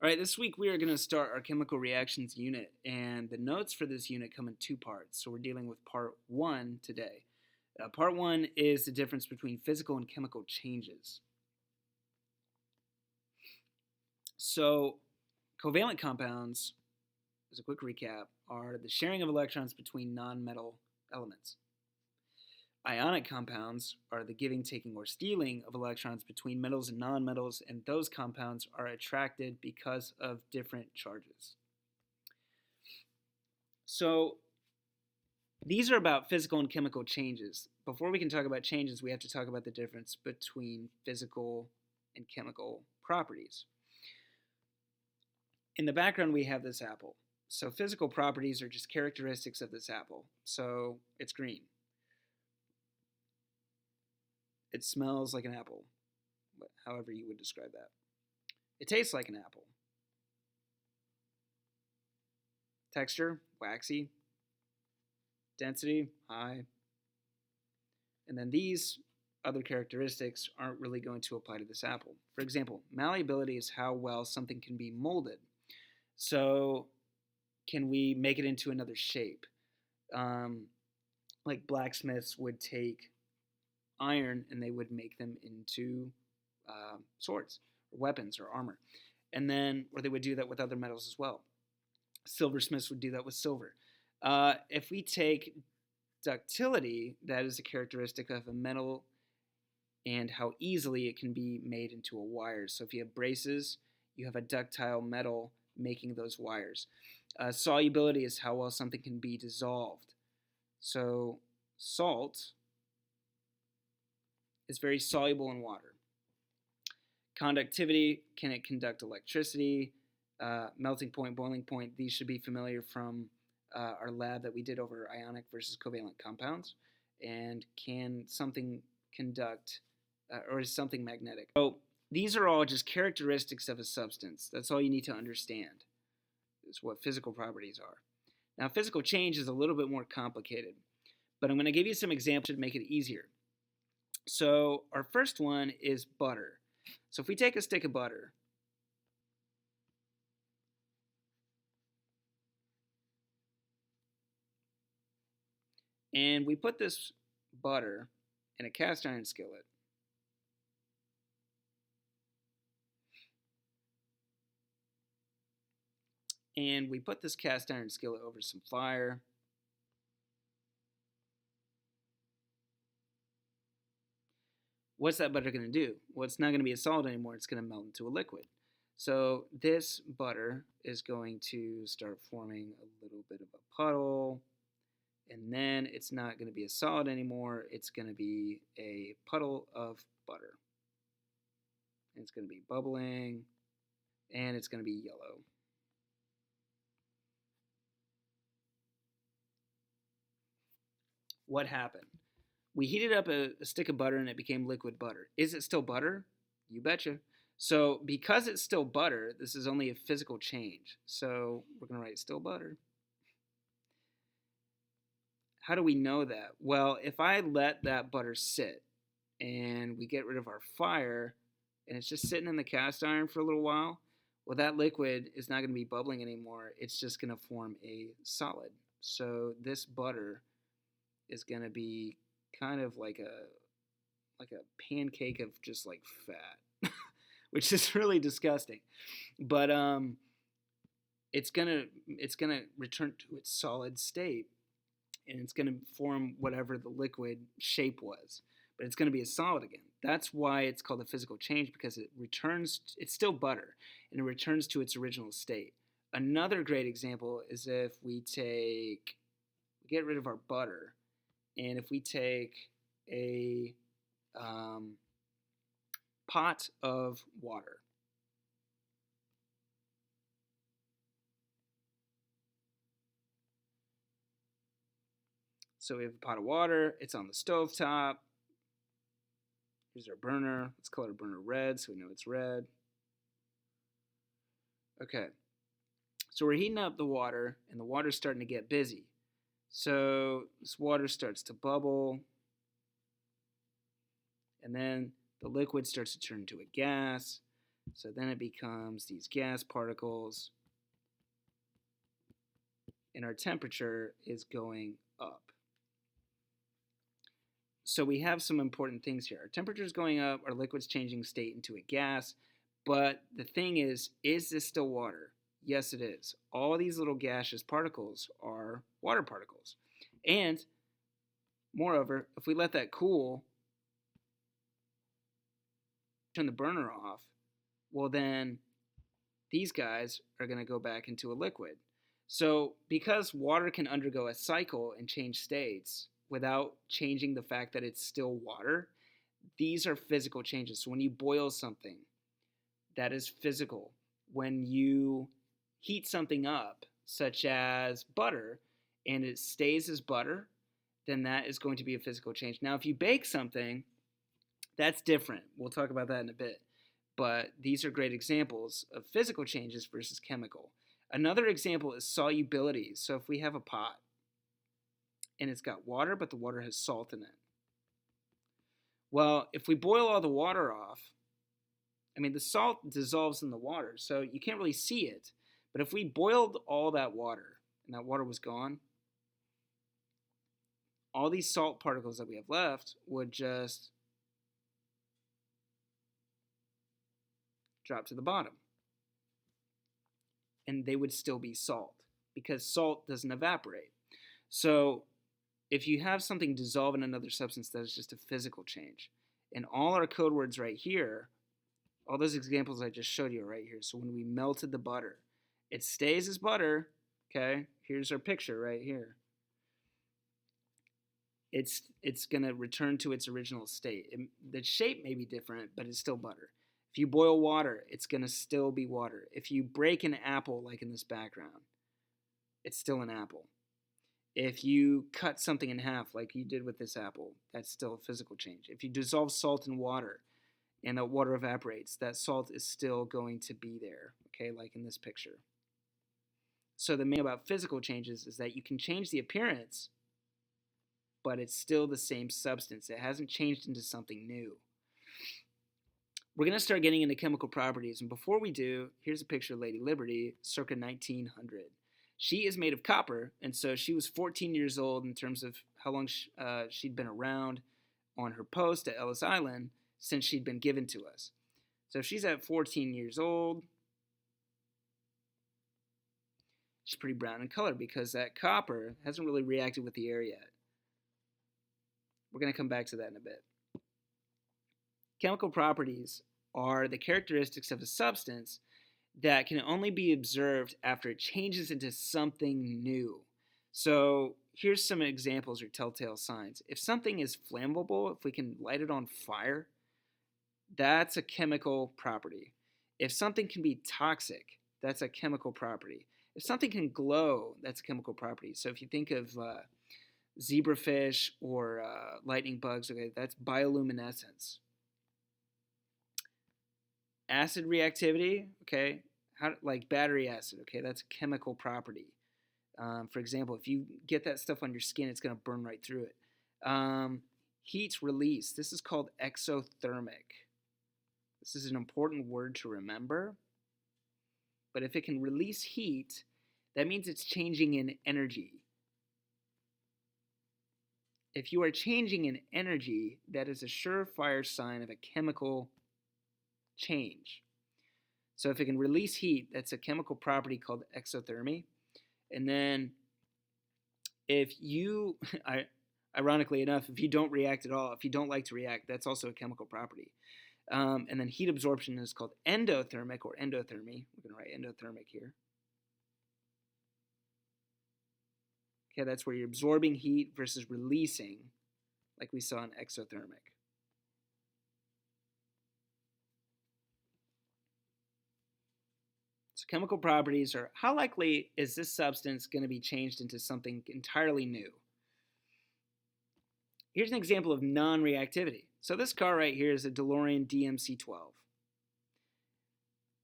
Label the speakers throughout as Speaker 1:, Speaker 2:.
Speaker 1: All right, this week we are going to start our chemical reactions unit, and the notes for this unit come in two parts. So we're dealing with part one today. Part one is the difference between physical and chemical changes. So covalent compounds, as a quick recap, are the sharing of electrons between nonmetal elements. Ionic compounds are the giving, taking, or stealing of electrons between metals and nonmetals, and those compounds are attracted because of different charges. So these are about physical and chemical changes. Before we can talk about changes, we have to talk about the difference between physical and chemical properties. In the background, we have this apple. So physical properties are just characteristics of this apple. So it's green. It smells like an apple, however you would describe that. It tastes like an apple. Texture, waxy. Density, high. And then these other characteristics aren't really going to apply to this apple. For example, malleability is how well something can be molded. So can we make it into another shape? Like blacksmiths would take iron and they would make them into swords or weapons or armor, and then or they would do that with other metals as well. Silversmiths would do that with silver. If we take ductility, that is a characteristic of a metal and how easily it can be made into a wire. So if you have braces, you have a ductile metal making those wires. Solubility is how well something can be dissolved. So salt is very soluble in water. Conductivity, can it conduct electricity? Melting point, boiling point, these should be familiar from our lab that we did over ionic versus covalent compounds. And can something conduct, or is something magnetic? So these are all just characteristics of a substance. That's all you need to understand, is what physical properties are. Now, physical change is a little bit more complicated, but I'm going to give you some examples to make it easier. So our first one is butter. So if we take a stick of butter, and we put this butter in a cast iron skillet, and we put this cast iron skillet over some fire, what's that butter going to do? Well, it's not going to be a solid anymore. It's going to melt into a liquid. So this butter is going to start forming a little bit of a puddle, and then it's not going to be a solid anymore. It's going to be a puddle of butter. And it's going to be bubbling, and it's going to be yellow. What happened? We heated up a stick of butter and it became liquid butter. Is it still butter? You betcha. So because it's still butter, this is only a physical change. So we're going to write still butter. How do we know that? Well, if I let that butter sit and we get rid of our fire and it's just sitting in the cast iron for a little while, well, that liquid is not going to be bubbling anymore. It's just going to form a solid. So this butter is going to be kind of like a pancake of just like fat, which is really disgusting. But it's gonna return to its solid state, and it's gonna form whatever the liquid shape was. But it's gonna be a solid again. That's why it's called a physical change, because it returns. It's still butter, and it returns to its original state. Another great example is if we get rid of our butter. And if we take a pot of water, so we have a pot of water, it's on the stove top. Here's our burner. Let's color our burner red so we know it's red. Okay, so we're heating up the water, and the water's starting to get busy. So this water starts to bubble, and then the liquid starts to turn into a gas. So then it becomes these gas particles, and our temperature is going up. So we have some important things here. Our temperature is going up, our liquid's changing state into a gas, but the thing is this still water? Yes, it is. All these little gaseous particles are water particles. And moreover, if we let that cool, turn the burner off, well then these guys are going to go back into a liquid. So because water can undergo a cycle and change states without changing the fact that it's still water, these are physical changes. So when you boil something, that is physical. When you heat something up, such as butter, and it stays as butter, then that is going to be a physical change. Now, if you bake something, that's different. We'll talk about that in a bit. But these are great examples of physical changes versus chemical. Another example is solubility. So if we have a pot and it's got water, but the water has salt in it. Well, if we boil all the water off, I mean, the salt dissolves in the water, so you can't really see it. But if we boiled all that water and that water was gone, all these salt particles that we have left would just drop to the bottom. And they would still be salt because salt doesn't evaporate. So if you have something dissolve in another substance, that is just a physical change. And all our code words right here, all those examples I just showed you right here. So when we melted the butter, it stays as butter, okay? Here's our picture right here. It's going to return to its original state. The shape may be different, but it's still butter. If you boil water, it's going to still be water. If you break an apple, like in this background, it's still an apple. If you cut something in half, like you did with this apple, that's still a physical change. If you dissolve salt in water and that water evaporates, that salt is still going to be there, okay, like in this picture. So the main thing about physical changes is that you can change the appearance, but it's still the same substance. It hasn't changed into something new. We're going to start getting into chemical properties, and before we do, here's a picture of Lady Liberty, circa 1900. She is made of copper, and so she was 14 years old in terms of how long she'd been around on her post at Ellis Island since she'd been given to us. So if she's at 14 years old, she's pretty brown in color because that copper hasn't really reacted with the air yet. We're going to come back to that in a bit. Chemical properties are the characteristics of a substance that can only be observed after it changes into something new. So here's some examples or telltale signs. If something is flammable, if we can light it on fire, that's a chemical property. If something can be toxic, that's a chemical property. If something can glow, that's a chemical property. So if you think of zebrafish or lightning bugs, okay, that's bioluminescence. Acid reactivity, okay, like battery acid, okay, that's a chemical property. For example, if you get that stuff on your skin, it's going to burn right through it. Heat release, this is called exothermic. This is an important word to remember. But if it can release heat, that means it's changing in energy. If you are changing in energy, that is a surefire sign of a chemical change. So if it can release heat, that's a chemical property called exothermy. And then if you, ironically enough, if you don't react at all, if you don't like to react, that's also a chemical property. And then heat absorption is called endothermic or endothermy. We're going to write endothermic here. Okay, that's where you're absorbing heat versus releasing, like we saw in exothermic. So chemical properties are how likely is this substance going to be changed into something entirely new? Here's an example of non-reactivity. So this car right here is a DeLorean DMC-12.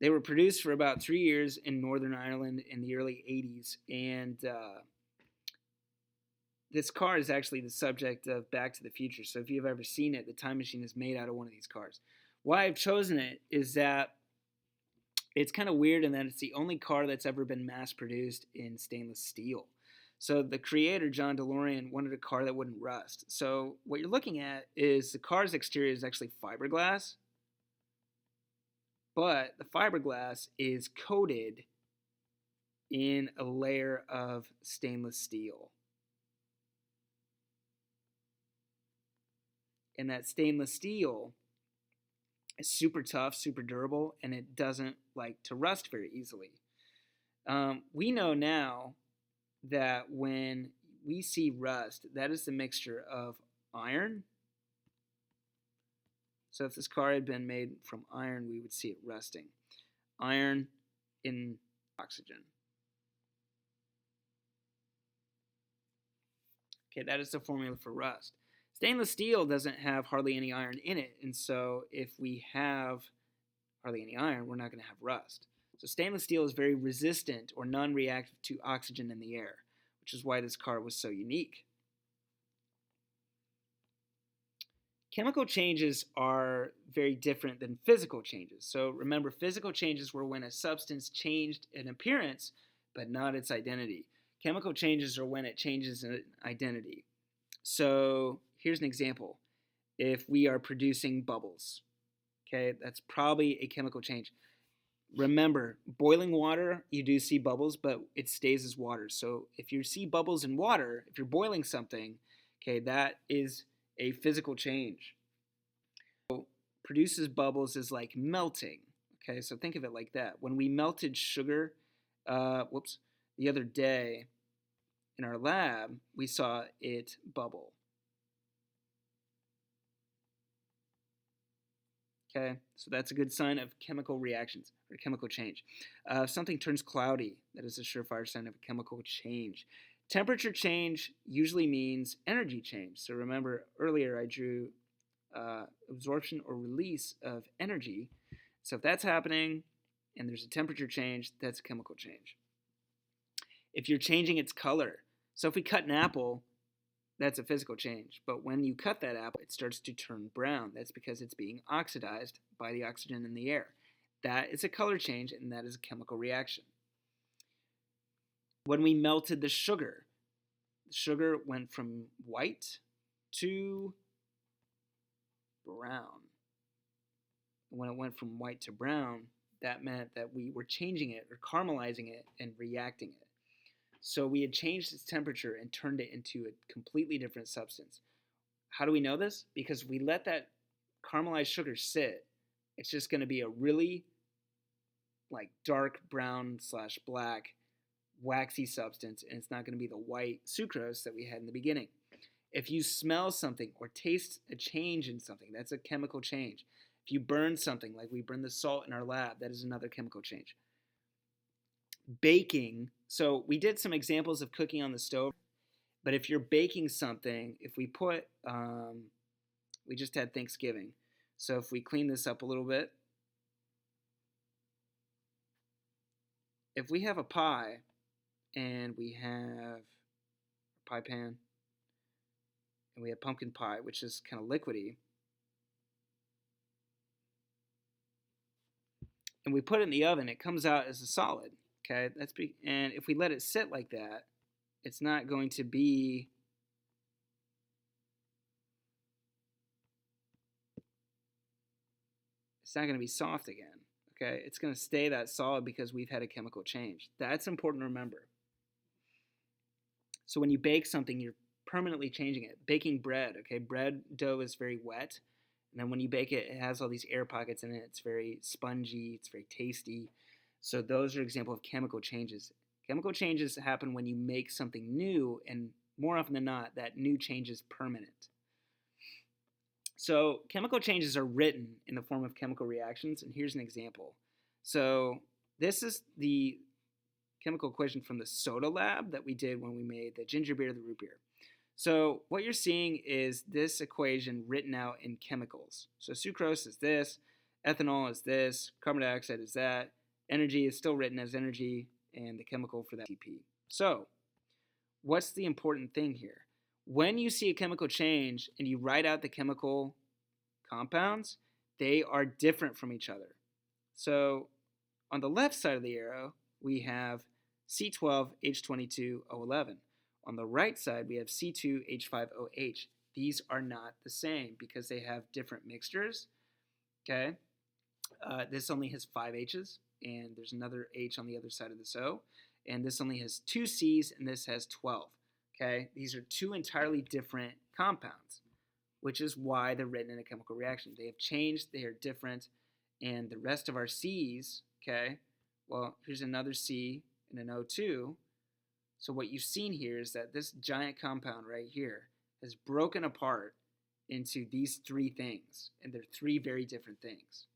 Speaker 1: They were produced for about 3 years in Northern Ireland in the early 80s, and this car is actually the subject of Back to the Future. So if you've ever seen it, the time machine is made out of one of these cars. Why I've chosen it is that It's kind of weird in that it's the only car that's ever been mass produced in stainless steel. So the creator, John DeLorean, wanted a car that wouldn't rust. So what you're looking at is the car's exterior is actually fiberglass, but the fiberglass is coated in a layer of stainless steel. And that stainless steel is super tough, super durable, and it doesn't like to rust very easily. We know now that when we see rust, that is the mixture of iron. So if this car had been made from iron, we would see it rusting. Iron in oxygen. Okay, that is the formula for rust. Stainless steel doesn't have hardly any iron in it, and so if we have hardly any iron, we're not going to have rust. So stainless steel is very resistant or non-reactive to oxygen in the air, which is why this car was so unique. Chemical changes are very different than physical changes. So remember, physical changes were when a substance changed in appearance, but not its identity. Chemical changes are when it changes an identity. So here's an example. If we are producing bubbles, okay, that's probably a chemical change. Remember, boiling water, you do see bubbles, but it stays as water. So if you see bubbles in water, if you're boiling something, okay, that is a physical change. So produces bubbles is like melting. Okay, so think of it like that. When we melted sugar, the other day in our lab, we saw it bubble. Okay, so that's a good sign of chemical reactions or chemical change. If something turns cloudy, that is a surefire sign of a chemical change. Temperature change usually means energy change. So remember earlier I drew absorption or release of energy. So if that's happening and there's a temperature change, that's a chemical change. If you're changing its color, so if we cut an apple, that's a physical change. But when you cut that apple, it starts to turn brown. That's because it's being oxidized by the oxygen in the air. That is a color change, and that is a chemical reaction. When we melted the sugar went from white to brown. When it went from white to brown, that meant that we were changing it or caramelizing it and reacting it. So we had changed its temperature and turned it into a completely different substance. How do we know this? Because we let that caramelized sugar sit. It's just going to be a really like dark brown / black waxy substance, and it's not going to be the white sucrose that we had in the beginning. If you smell something or taste a change in something, that's a chemical change. If you burn something, like we burn the salt in our lab, that is another chemical change. Baking, so we did some examples of cooking on the stove, but if you're baking something, if we put, we just had Thanksgiving, so if we clean this up a little bit, if we have a pie and we have a pie pan and we have pumpkin pie, which is kind of liquidy, and we put it in the oven, it comes out as a solid. Okay, and if we let it sit like that, it's not going to be soft again. Okay, it's going to stay that solid because we've had a chemical change. That's important to remember. So when you bake something, you're permanently changing it. Baking bread, okay, bread dough is very wet, and then when you bake it, it has all these air pockets in it. It's very spongy, it's very tasty. So those are examples of chemical changes. Chemical changes happen when you make something new, and more often than not, that new change is permanent. So chemical changes are written in the form of chemical reactions, and here's an example. So this is the chemical equation from the soda lab that we did when we made the ginger beer, the root beer. So what you're seeing is this equation written out in chemicals. So sucrose is this, ethanol is this, carbon dioxide is that, energy is still written as energy, and the chemical for that ATP. So what's the important thing here? When you see a chemical change and you write out the chemical compounds, they are different from each other. So On the left side of the arrow, we have C12H22O11. On the right side, we have C2H5OH. These are not the same because they have different mixtures. Okay, this only has 5 H's, and there's another H on the other side of this O. And this only has 2 C's, and this has 12. Okay, these are 2 entirely different compounds, which is why they're written in a chemical reaction. They have changed, they are different, and the rest of our C's, okay, well, here's another C and an O2. So what you've seen here is that this giant compound right here has broken apart into these 3 things, and they're 3 very different things.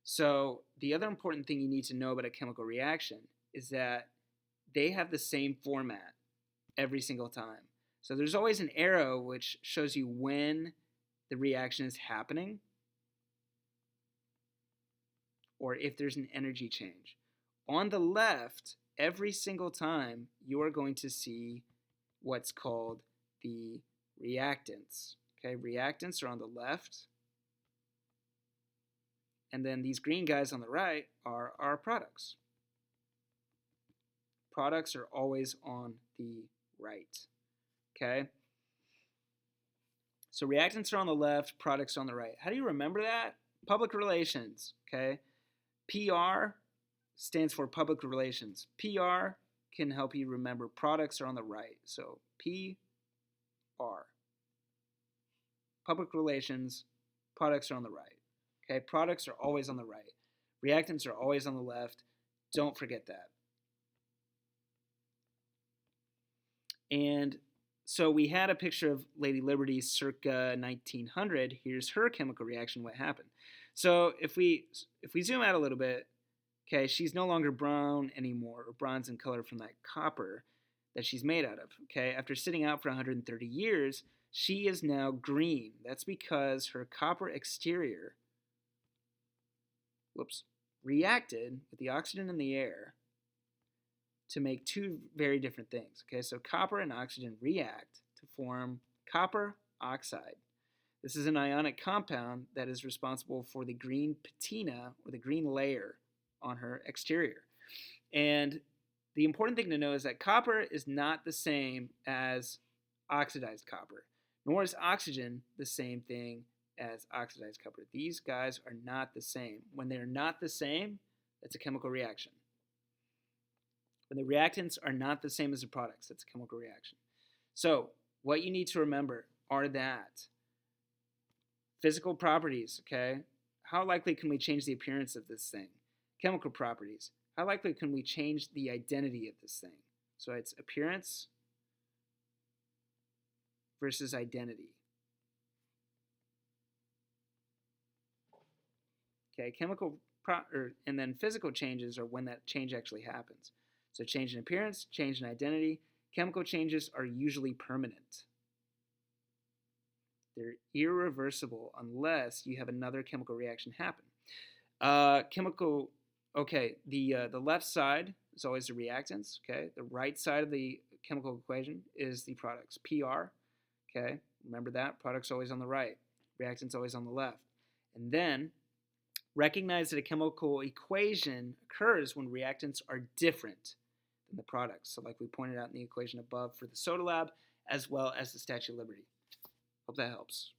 Speaker 1: So the other important thing you need to know about a chemical reaction is that they have the same format every single time. So there's always an arrow which shows you when the reaction is happening or if there's an energy change. On the left, every single time, you are going to see what's called the reactants. Okay, reactants are on the left. And then these green guys on the right are our products. Products are always on the right. Okay? So reactants are on the left, products are on the right. How do you remember that? Public relations. Okay? PR stands for public relations. PR can help you remember products are on the right. So PR. Public relations, products are on the right. Okay, products are always on the right. Reactants are always on the left. Don't forget that. And so we had a picture of Lady Liberty circa 1900. Here's her chemical reaction, what happened. So if we zoom out a little bit, okay, she's no longer brown anymore, or bronze in color from that copper that she's made out of. Okay, after sitting out for 130 years, she is now green. That's because her copper exterior reacted with the oxygen in the air to make 2 very different things. Okay, so copper and oxygen react to form copper oxide. This is an ionic compound that is responsible for the green patina, or the green layer, on her exterior. And the important thing to know is that copper is not the same as oxidized copper, nor is oxygen the same thing as oxidized copper. These guys are not the same. When they're not the same, that's a chemical reaction. When the reactants are not the same as the products, that's a chemical reaction. So what you need to remember are that physical properties, okay? How likely can we change the appearance of this thing? Chemical properties. How likely can we change the identity of this thing? So it's appearance versus identity. Okay, and then physical changes are when that change actually happens. So change in appearance, change in identity. Chemical changes are usually permanent. They're irreversible unless you have another chemical reaction happen. The left side is always the reactants. Okay, the right side of the chemical equation is the products. PR. Okay, remember that products always on the right, reactants always on the left, and then recognize that a chemical equation occurs when reactants are different than the products. So like we pointed out in the equation above for the Soda Lab, as well as the Statue of Liberty. Hope that helps.